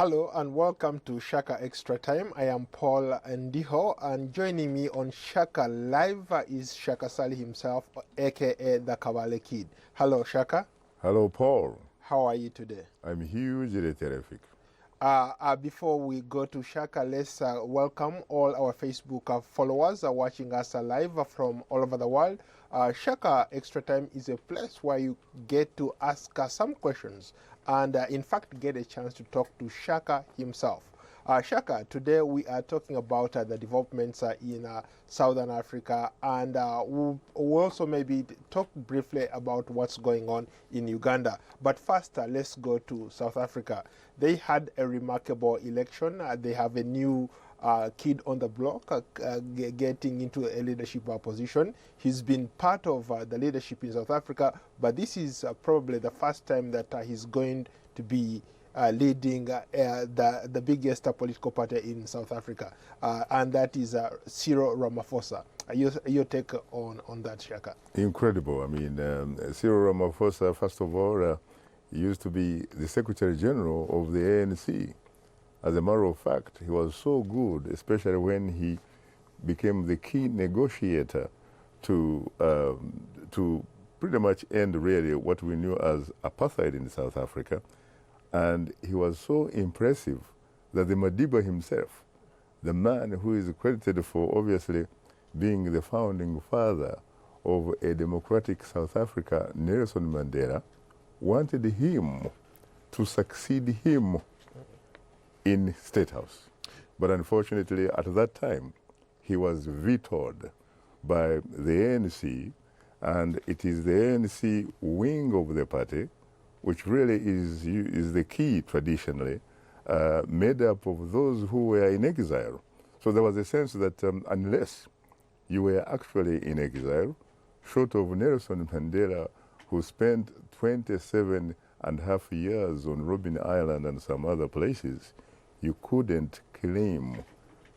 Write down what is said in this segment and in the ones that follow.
Hello and welcome to Shaka Extra Time. I am Paul Ndiho, and joining me on Shaka Live is Shaka Sali himself, aka the Kabale Kid. Hello, Shaka. Hello, Paul. How are you today? I'm hugely terrific. Before we go to Shaka, let's welcome all our Facebook followers watching us live from all over the world. Shaka Extra Time is a place where you get to ask some questions and in fact get a chance to talk to Shaka himself. Shaka, today we are talking about the developments in Southern Africa, and we'll also maybe talk briefly about what's going on in Uganda. But first, let's go to South Africa. They had a remarkable election. They have a new kid on the block getting into a leadership position. He's been part of the leadership in South Africa, but this is probably the first time that he's going to be leading the biggest political party in South Africa, and that is Cyril Ramaphosa. Your take on that, Shaka? Incredible. I mean, Cyril Ramaphosa, first of all, used to be the Secretary General of the ANC. As a matter of fact, he was so good, especially when he became the key negotiator to pretty much end really what we knew as apartheid in South Africa. And he was so impressive that the Madiba himself, the man who is credited for obviously being the founding father of a democratic South Africa, Nelson Mandela, wanted him to succeed him in State House. But unfortunately, at that time, he was vetoed by the ANC, and it is the ANC wing of the party, which really is the key traditionally, made up of those who were in exile. So there was a sense that unless you were actually in exile, short of Nelson Mandela, who spent 27.5 years on Robben Island and some other places, you couldn't claim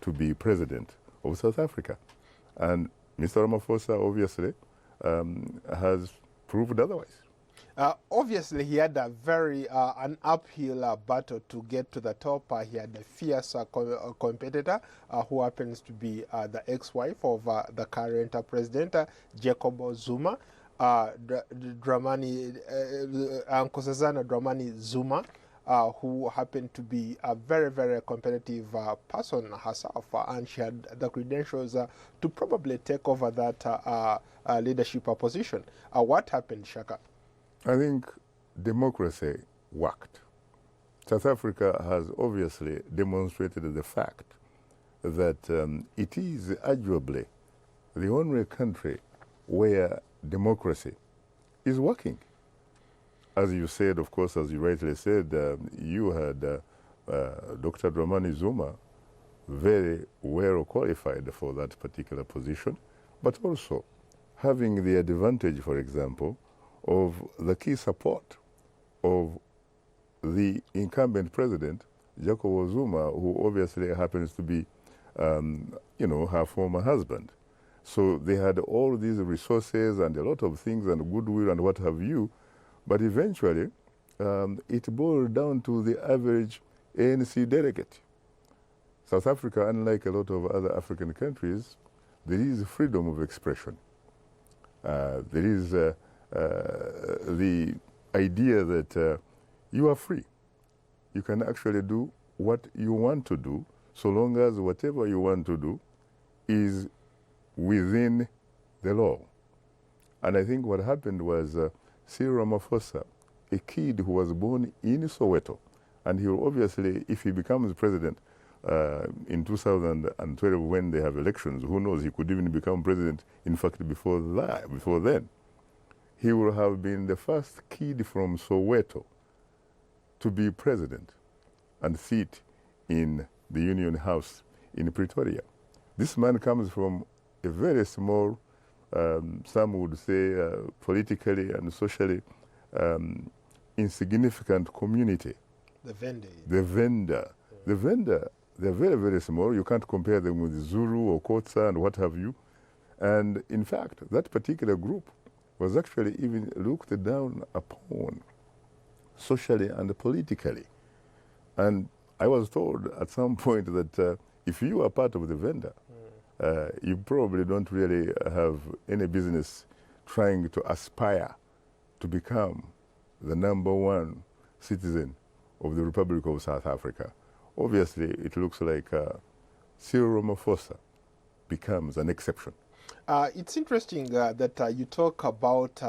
to be president of South Africa. And Mr. Ramaphosa obviously has proved otherwise. Obviously, he had a very an uphill battle to get to the top. He had a fierce competitor who happens to be the ex-wife of the current president, Jacob Zuma, Nkosazana Dramani Zuma, who happened to be a very, very competitive person herself, and she had the credentials to probably take over that leadership position. What happened, Shaka? I think democracy worked. South Africa has obviously demonstrated the fact that it is arguably the only country where democracy is working. As you said, of course, as you rightly said, you had Dr. Dramani Zuma, very well qualified for that particular position, but also having the advantage, for example, of the key support of the incumbent president, Jacob Zuma, who obviously happens to be, her former husband. So they had all these resources and a lot of things and goodwill and what have you, but eventually it boiled down to the average ANC delegate. South Africa, unlike a lot of other African countries, there is freedom of expression. There is the idea that you are free. You can actually do what you want to do, so long as whatever you want to do is within the law. And I think what happened was Cyril Ramaphosa, a kid who was born in Soweto, and he will obviously, if he becomes president in 2012 when they have elections, who knows, he could even become president, in fact, before then. He will have been the first kid from Soweto to be president and sit in the Union House in Pretoria. This man comes from a very small, some would say politically and socially insignificant community. The Venda. The Venda. Yeah. The Venda, they're very, very small. You can't compare them with Zulu or Kotsa and what have you. And in fact, that particular group was actually even looked down upon socially and politically. And I was told at some point that if you are part of the vendor, you probably don't really have any business trying to aspire to become the #1 citizen of the Republic of South Africa. Obviously, it looks like Cyril Ramaphosa becomes an exception. It's interesting that you talk about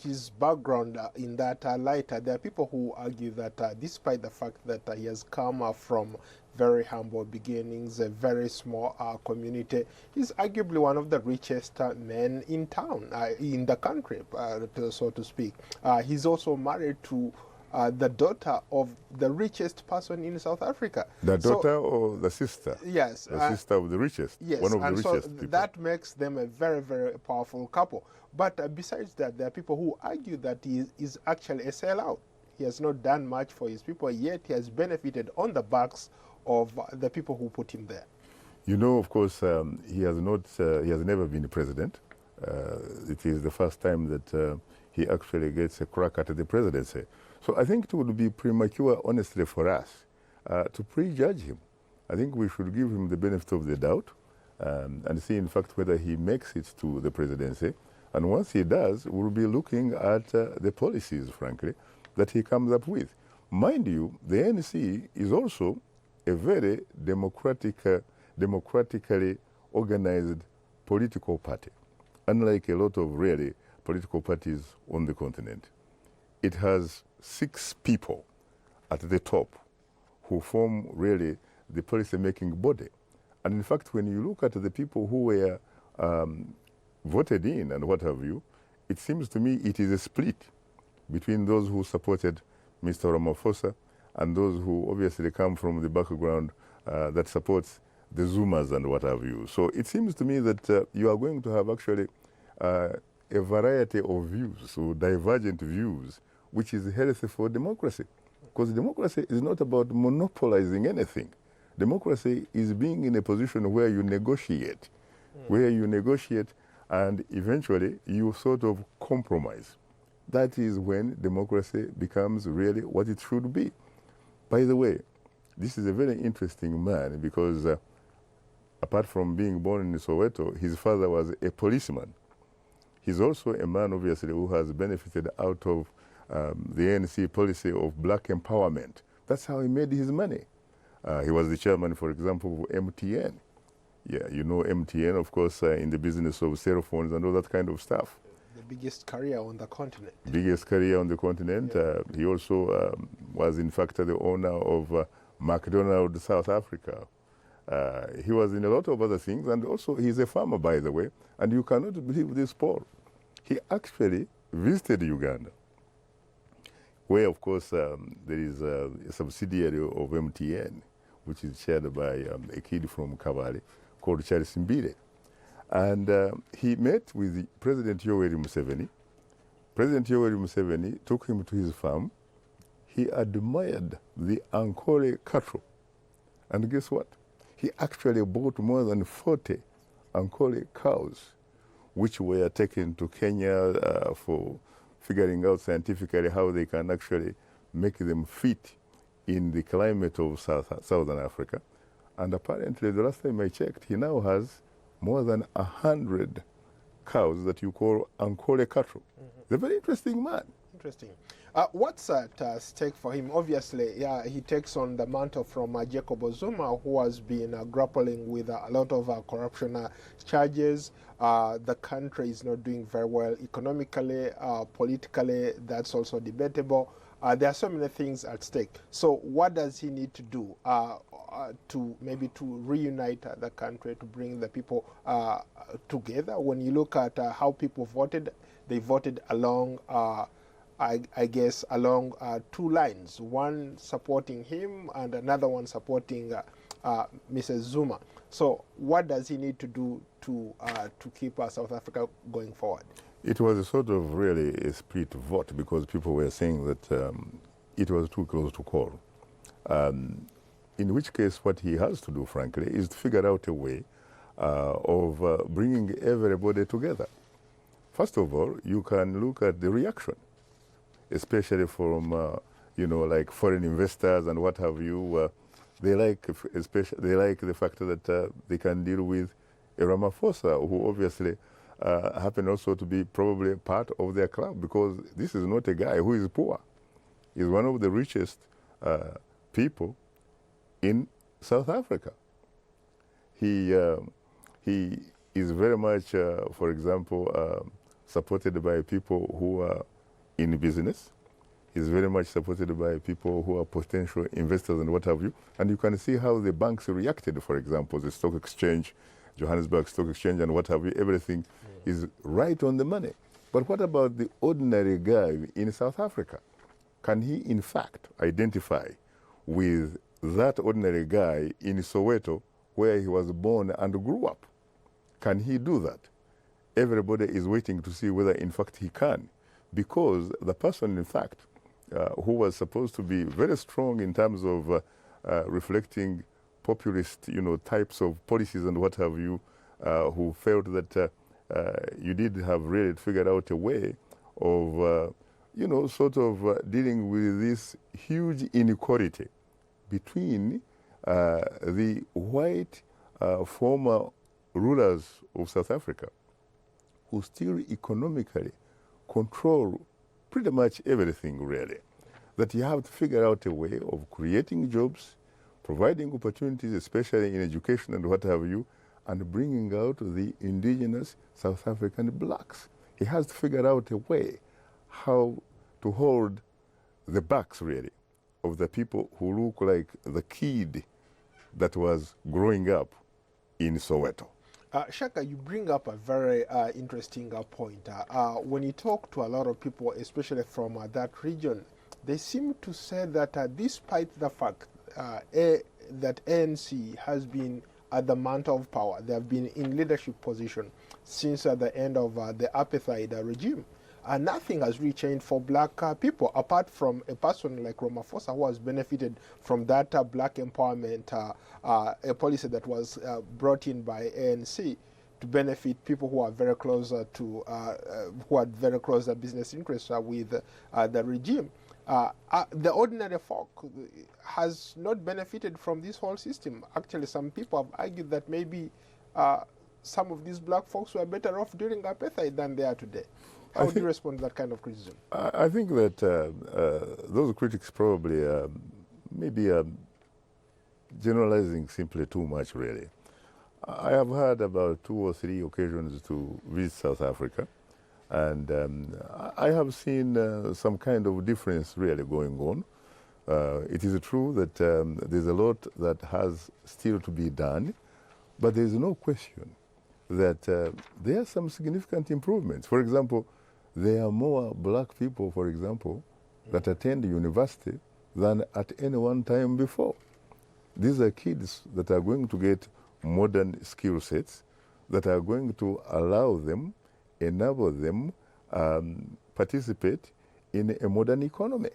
his background in that light. There are people who argue that despite the fact that he has come from very humble beginnings, a very small community, he's arguably one of the richest men in town, in the country, so to speak. He's also married to the daughter of the richest person in South Africa. The daughter or the sister? Yes. The sister of the richest. Yes. One of the and richest so people. that makes them a very, very powerful couple. But besides that, there are people who argue that he is actually a sellout. He has not done much for his people, yet he has benefited on the backs of the people who put him there. You know, of course, he has never been president. It is the first time that he actually gets a crack at the presidency. So I think it would be premature, honestly, for us to prejudge him. I think we should give him the benefit of the doubt and see, in fact, whether he makes it to the presidency. And once he does, we'll be looking at the policies, frankly, that he comes up with. Mind you, the ANC is also a very democratically organized political party, unlike a lot of really political parties on the continent. It has 6 people at the top who form really the policy-making body. And in fact, when you look at the people who were voted in and what have you, it seems to me it is a split between those who supported Mr. Ramaphosa and those who obviously come from the background that supports the Zumas and what have you. So it seems to me that you are going to have actually a variety of views, or divergent views, which is healthy for democracy. Because democracy is not about monopolizing anything. Democracy is being in a position where you negotiate, and eventually you sort of compromise. That is when democracy becomes really what it should be. By the way, this is a very interesting man because apart from being born in Soweto, his father was a policeman. He's also a man, obviously, who has benefited out of the ANC policy of black empowerment. That's how he made his money. He was the chairman, for example, of MTN. Yeah, you know MTN, of course, in the business of cell phones and all that kind of stuff. The biggest career on the continent. Biggest career on the continent. Yeah. He also was, in fact, the owner of McDonald's South Africa. He was in a lot of other things, and also he's a farmer, by the way, and you cannot believe this, Paul. He actually visited Uganda, where, of course, there is a subsidiary of MTN, which is chaired by a kid from Kabale called Charles Mbire. And he met with President Yoweri Museveni. President Yoweri Museveni took him to his farm. He admired the Ankole cattle. And guess what? He actually bought more than 40 Ankole cows, which were taken to Kenya for figuring out scientifically how they can actually make them fit in the climate of Southern Africa. And apparently, the last time I checked, he now has more than 100 cows that you call Ankole cattle. Mm-hmm. He's a very interesting man. Interesting. What's at stake for him? Obviously, yeah, he takes on the mantle from Jacob Zuma, who has been grappling with a lot of corruption charges. The country is not doing very well economically, politically. That's also debatable. There are so many things at stake. So what does he need to do to reunite the country, to bring the people together? When you look at how people voted, they voted along, I guess, along 2 lines, one supporting him and another one supporting Mrs. Zuma. So what does he need to do to keep South Africa going forward? It was a sort of really a split vote because people were saying that it was too close to call. In which case, what he has to do, frankly, is to figure out a way of bringing everybody together. First of all, you can look at the reaction, especially from, like foreign investors and what have you, They like, especially, they like the fact that they can deal with a Ramaphosa, who obviously happen also to be probably part of their club, because this is not a guy who is poor. He's one of the richest people in South Africa. He is very much, for example, supported by people who are in business. He's very much supported by people who are potential investors and what have you. And you can see how the banks reacted, for example, the stock exchange, Johannesburg Stock Exchange and what have you, everything is right on the money. But what about the ordinary guy in South Africa? Can he, in fact, identify with that ordinary guy in Soweto, where he was born and grew up? Can he do that? Everybody is waiting to see whether, in fact, he can. Because the person, in fact, who was supposed to be very strong in terms of reflecting populist, types of policies and what have you, who felt that you did have really figured out a way of, sort of dealing with this huge inequality between the white former rulers of South Africa, who still economically control pretty much everything, really. That you have to figure out a way of creating jobs, providing opportunities, especially in education and what have you, and bringing out the indigenous South African blacks. He has to figure out a way how to hold the backs, really, of the people who look like the kid that was growing up in Soweto. Shaka, you bring up a very interesting point. When you talk to a lot of people, especially from that region, they seem to say that despite the fact that ANC has been at the mantle of power, they have been in leadership position since the end of the apartheid regime, nothing has really changed for black people, apart from a person like Ramaphosa, who has benefited from that black empowerment, a policy that was brought in by ANC to benefit people who are very close to, who had very close business interests with the regime. The ordinary folk has not benefited from this whole system. Actually, some people have argued that maybe some of these black folks were better off during apartheid than they are today. How do you respond to that kind of criticism? I think that those critics probably maybe generalizing simply too much, really. I have had about 2 or 3 occasions to visit South Africa, and I have seen some kind of difference really going on. It is true that there's a lot that has still to be done, but there is no question that there are some significant improvements. For example, there are more black people, for example, that attend university than at any one time before. These are kids that are going to get modern skill sets that are going to allow them, enable them, participate in a modern economy.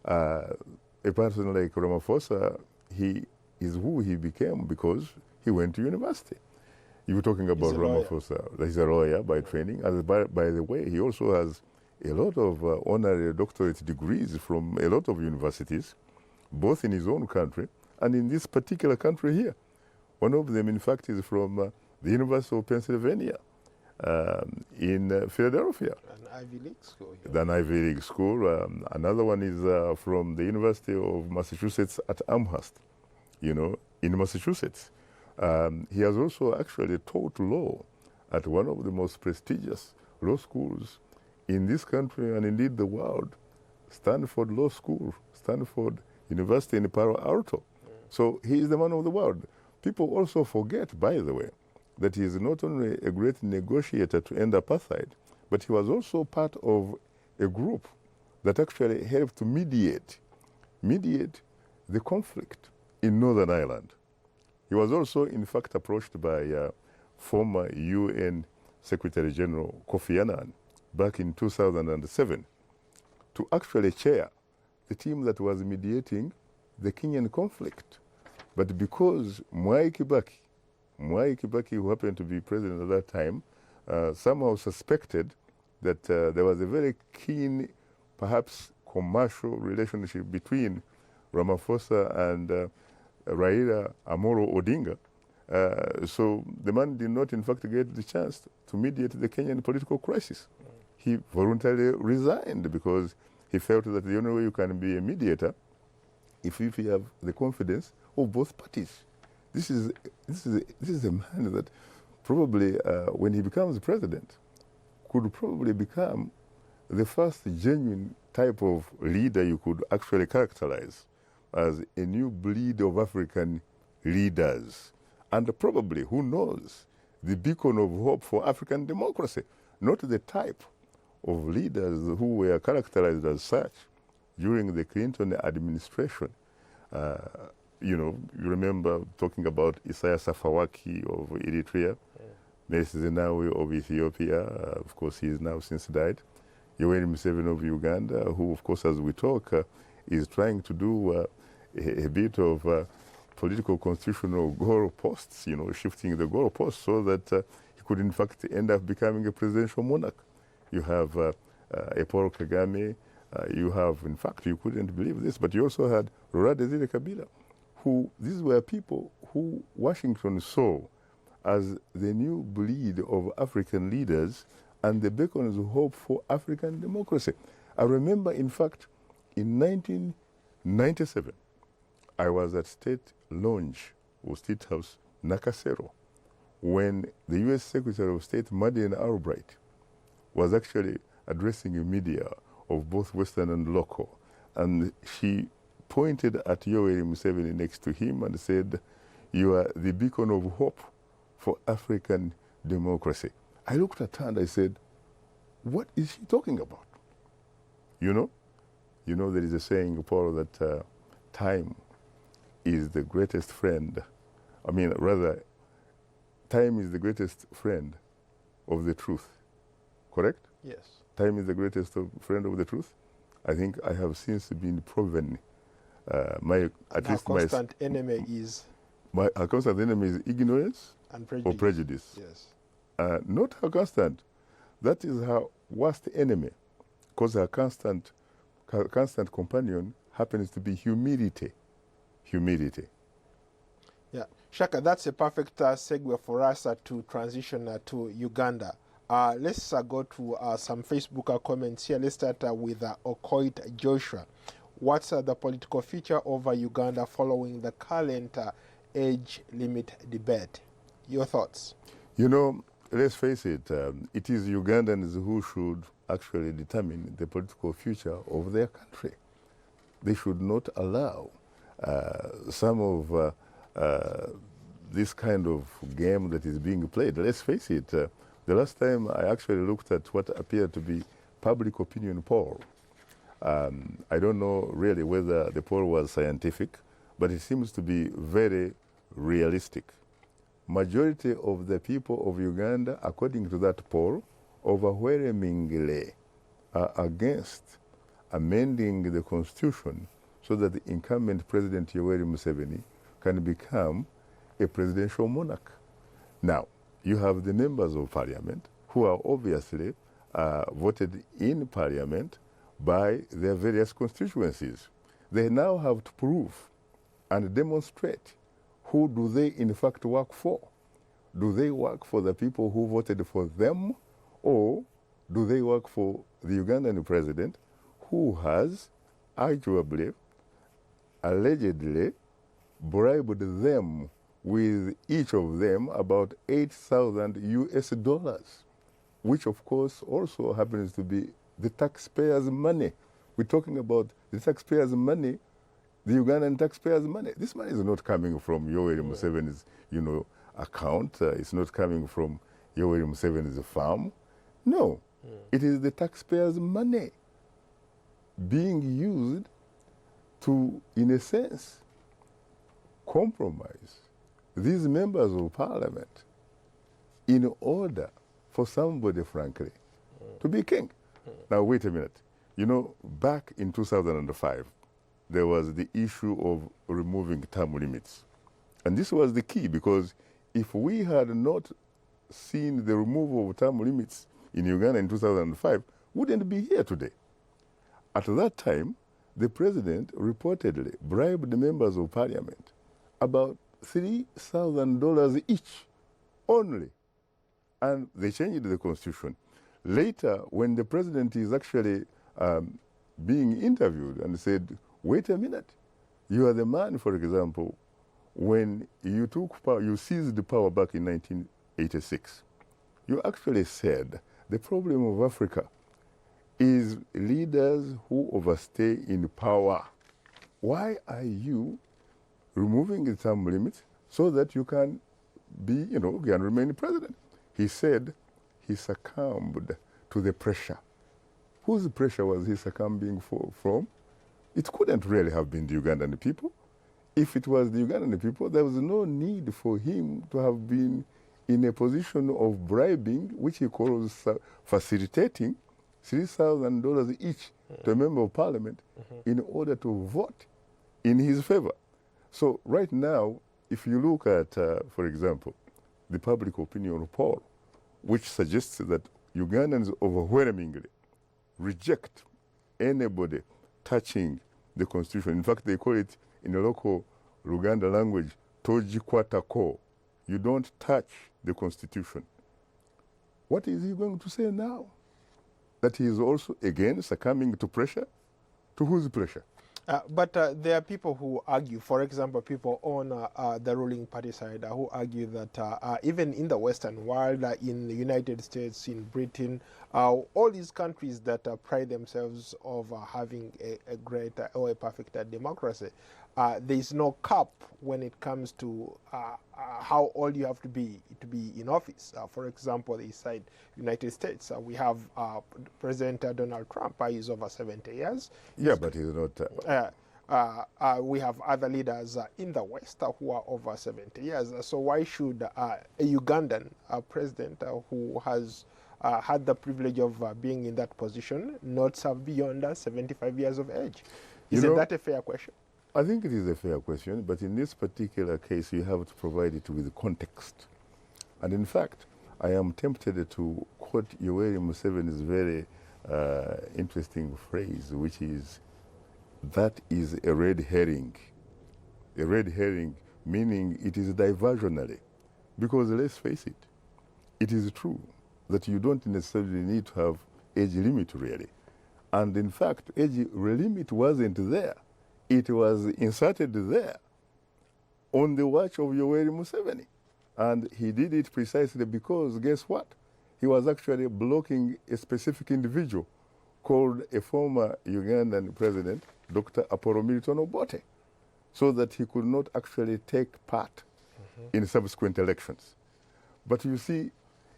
A person like Ramaphosa, he is who he became because he went to university. You were talking about Ramaphosa. He's a lawyer by training. And by the way, he also has a lot of honorary doctorate degrees from a lot of universities, both in his own country and in this particular country here. One of them, in fact, is from the University of Pennsylvania in Philadelphia. An Ivy League school. An Ivy League school. Another one is from the University of Massachusetts at Amherst, in Massachusetts. He has also actually taught law at one of the most prestigious law schools in this country and indeed the world, Stanford Law School, Stanford University in Palo Alto. So he is the man of the world. People also forget, by the way, that he is not only a great negotiator to end apartheid, but he was also part of a group that actually helped to mediate the conflict in Northern Ireland. He was also, in fact, approached by former UN Secretary General Kofi Annan back in 2007 to actually chair the team that was mediating the Kenyan conflict. But because Mwai Kibaki, who happened to be president at that time, somehow suspected that there was a very keen, perhaps commercial relationship between Ramaphosa and Raila Amolo Odinga. So the man did not, in fact, get the chance to mediate the Kenyan political crisis. He voluntarily resigned because he felt that the only way you can be a mediator if you have the confidence of both parties. This is a man that probably, when he becomes president, could probably become the first genuine type of leader you could actually characterize as a new breed of African leaders. And probably, who knows, the beacon of hope for African democracy, not the type of leaders who were characterized as such during the Clinton administration. You remember talking about Isaias Afwerki of Eritrea, Meles Zenawi of Ethiopia, of course he is now since died, Yoweri Museveni of Uganda, who of course as we talk is trying to do a bit of political constitutional goalposts, shifting the goalposts so that he could in fact end up becoming a presidential monarch. You have a Paul Kagame, you have, in fact, you couldn't believe this, but you also had Laurent Desire Kabila, these were people who Washington saw as the new breed of African leaders and the beacons of hope for African democracy. I remember, in fact, in 1997, I was at State Lounge or State House, Nakasero, when the U.S. Secretary of State, Madeleine Albright, was actually addressing a media of both Western and local. And she pointed at Yoweri Museveni next to him and said, "You are the beacon of hope for African democracy." I looked at her and I said, what is she talking about? You know there is a saying, Paul, that time is the greatest friend. I mean, rather, time is the greatest friend of the truth. Correct? Yes. Time is the greatest friend of the truth. I think I have since been proven. My constant enemy is ignorance and prejudice. or prejudice. Yes. Not her constant. That is her worst enemy, because her constant companion happens to be humility. Humility. Yeah, Shaka, that's a perfect segue for us to transition to Uganda. Let's go to some Facebook comments here. Let's start with Okoit Joshua. What's the political future of Uganda following the current age limit debate? Your thoughts? Let's face it, it is Ugandans who should actually determine the political future of their country. They should not allow some of this kind of game that is being played. Let's face it, the last time I actually looked at what appeared to be public opinion poll, I don't know really whether the poll was scientific, but it seems to be very realistic. Majority of the people of Uganda, according to that poll, overwhelmingly are against amending the constitution so that the incumbent President Yoweri Museveni can become a presidential monarch. Now, you have the members of parliament who are obviously voted in parliament by their various constituencies. They now have to prove and demonstrate who do they in fact work for. Do they work for the people who voted for them, or do they work for the Ugandan president who has arguably, allegedly bribed them with each of them about 8,000 US dollars, which of course also happens to be the taxpayers' money. We're talking about the taxpayers' money, the Ugandan taxpayers' money. This money is not coming from Yoweri Museveni's, account. It's not coming from Yoweri Museveni's farm. No, it is the taxpayers' money being used to, in a sense, compromise these members of parliament in order for somebody, frankly, to be king. Now, wait a minute. Back in 2005, there was the issue of removing term limits. And this was the key, because if we had not seen the removal of term limits in Uganda in 2005, we wouldn't be here today. At that time, the president reportedly bribed the members of parliament about $3,000 each only. And they changed the constitution. Later, when the president is actually being interviewed and said, wait a minute, you are the man, for example, when you took power, you seized the power back in 1986. You actually said the problem of Africa is leaders who overstay in power. Why are you removing the term limits so that you can be, can remain president? He said he succumbed to the pressure. Whose pressure was he succumbing from? It couldn't really have been the Ugandan people. If it was the Ugandan people, there was no need for him to have been in a position of bribing, which he calls facilitating, $3,000 each to a member of parliament in order to vote in his favor. So right now, if you look at, for example, the public opinion poll, which suggests that Ugandans overwhelmingly reject anybody touching the constitution. In fact, they call it in the local Luganda language, toji kwatako. You don't touch the constitution. What is he going to say now? That he is also again succumbing to pressure? To whose pressure? But there are people who argue, for example, people on the ruling party side who argue that even in the Western world, in the United States, in Britain, all these countries that pride themselves of having a great or a perfect democracy, there is no cap when it comes to how old you have to be in office. For example, inside United States, we have President Donald Trump. He's over 70 years. Yeah, but he's not. We have other leaders in the West who are over 70 years. So why should a Ugandan president who has had the privilege of being in that position not serve beyond 75 years of age? Isn't that a fair question? I think it is a fair question, but in this particular case, you have to provide it with context. And in fact, I am tempted to quote Yoweri Museveni's very interesting phrase, which is, that is a red herring. A red herring, meaning it is diversionary. Because let's face it, it is true that you don't necessarily need to have age limit really. And in fact, age limit wasn't there. It was inserted there on the watch of Yoweri Museveni. And he did it precisely because, guess what? He was actually blocking a specific individual called a former Ugandan president, Dr. Apollo Milton Obote, so that he could not actually take part in subsequent elections. But you see,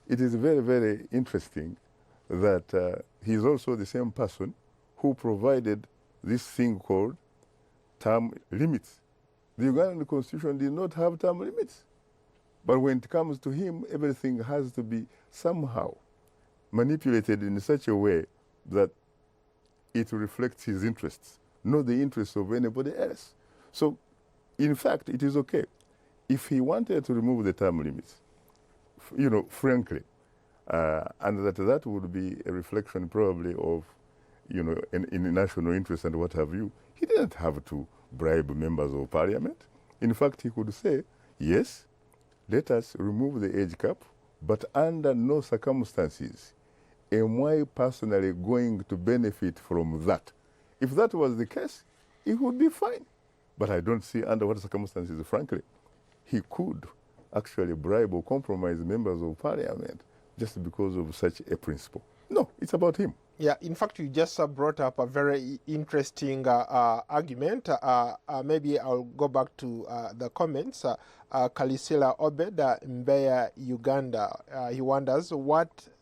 it is very, very interesting that he's also the same person who provided this thing called term limits. The Ugandan constitution did not have term limits. But when it comes to him, everything has to be somehow manipulated in such a way that it reflects his interests, not the interests of anybody else. So, in fact, it is okay. If he wanted to remove the term limits, frankly, and that would be a reflection probably of, in national interest and what have you, he didn't have to bribe members of parliament. In fact, he could say, yes, let us remove the age cap, but under no circumstances am I personally going to benefit from that. If that was the case, it would be fine. But I don't see under what circumstances, frankly, he could actually bribe or compromise members of parliament just because of such a principle. No, it's about him. Yeah, in fact, you just brought up a very interesting argument. Maybe I'll go back to the comments. Kalisila Obed, Mbeya, Uganda, he wonders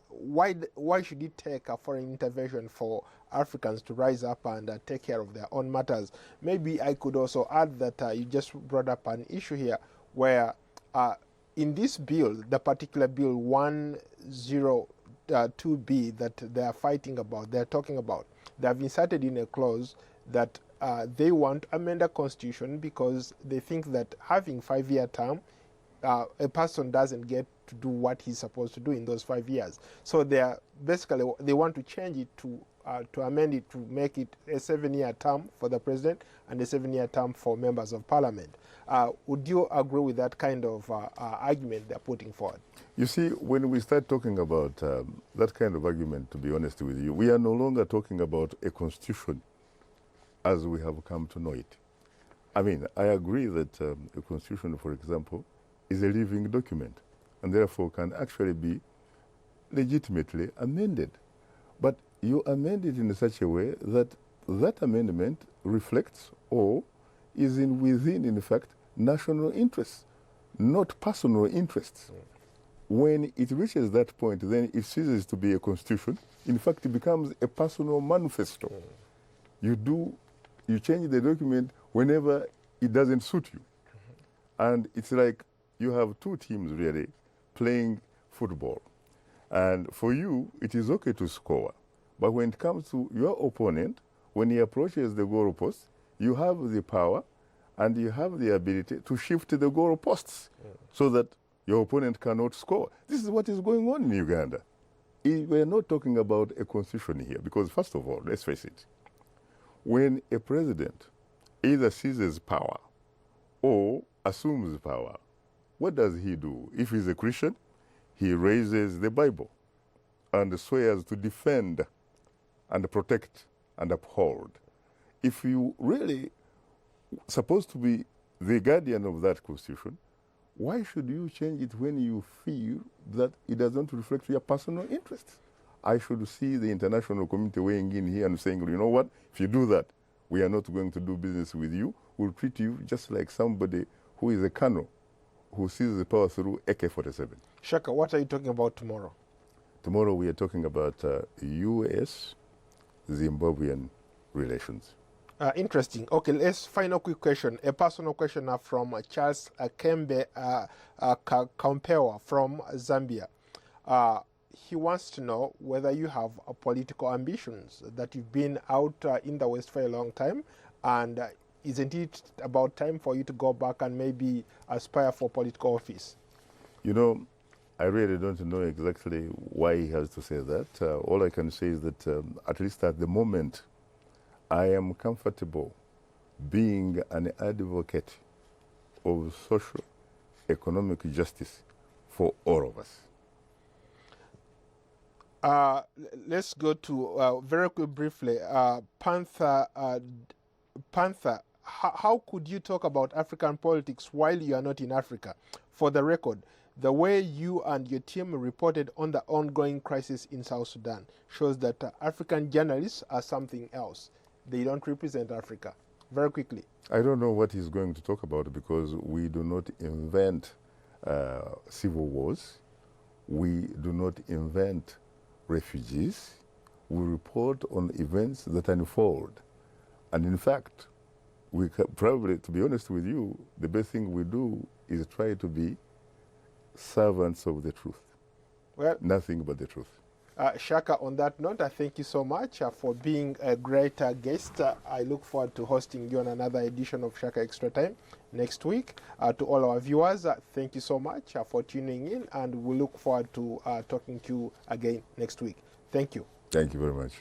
why should it take a foreign intervention for Africans to rise up and take care of their own matters? Maybe I could also add that you just brought up an issue here where in this bill, the particular bill 102B that they are fighting about, they are talking about, they have inserted in a clause that they want to amend the constitution because they think that having 5-year term, a person doesn't get to do what he's supposed to do in those 5 years. So they are basically, they want to change it to to amend it to make it a 7-year term for the president and a 7-year term for members of parliament. Would you agree with that kind of argument they're putting forward? You see, when we start talking about that kind of argument, to be honest with you, we are no longer talking about a constitution as we have come to know it. I mean, I agree that a constitution, for example, is a living document and therefore can actually be legitimately amended. But you amend it in such a way that that amendment reflects or is within, in fact, national interests, not personal interests. When it reaches that point, then it ceases to be a constitution. In fact, it becomes a personal manifesto. You change the document whenever it doesn't suit you. And it's like you have two teams really playing football. And for you, it is okay to score. But when it comes to your opponent, when he approaches the goalpost, you have the power and you have the ability to shift the goalposts so that your opponent cannot score. This is what is going on in Uganda. We're not talking about a constitution here because, first of all, let's face it, when a president either seizes power or assumes power, what does he do? If he's a Christian, he raises the Bible and swears to defend and protect and uphold. If you really supposed to be the guardian of that constitution, why should you change it when you feel that it doesn't reflect your personal interests? I should see the international community weighing in here and saying, you know what, if you do that, we are not going to do business with you. We'll treat you just like somebody who is a colonel who sees the power through AK-47. Shaka, what are you talking about tomorrow? Tomorrow we are talking about U.S.-Zimbabwean relations. Interesting. Okay, let's final quick question. A personal question from Charles Kembe Kampewa from Zambia. He wants to know whether you have political ambitions, that you've been out in the West for a long time, and isn't it about time for you to go back and maybe aspire for political office? You know, I really don't know exactly why he has to say that. All I can say is that at least at the moment, I am comfortable being an advocate of social, economic justice for all of us. Let's go to, very quick, briefly, Panther, how could you talk about African politics while you are not in Africa? For the record, the way you and your team reported on the ongoing crisis in South Sudan shows that African journalists are something else. They don't represent Africa. Very quickly. I don't know what he's going to talk about because we do not invent civil wars. We do not invent refugees. We report on events that unfold. And in fact, we probably, to be honest with you, the best thing we do is try to be servants of the truth. Well, nothing but the truth. Shaka, on that note, I thank you so much for being a great guest. I look forward to hosting you on another edition of Shaka Extra Time next week. To all our viewers, thank you so much for tuning in, and we look forward to talking to you again next week. Thank you. Thank you very much.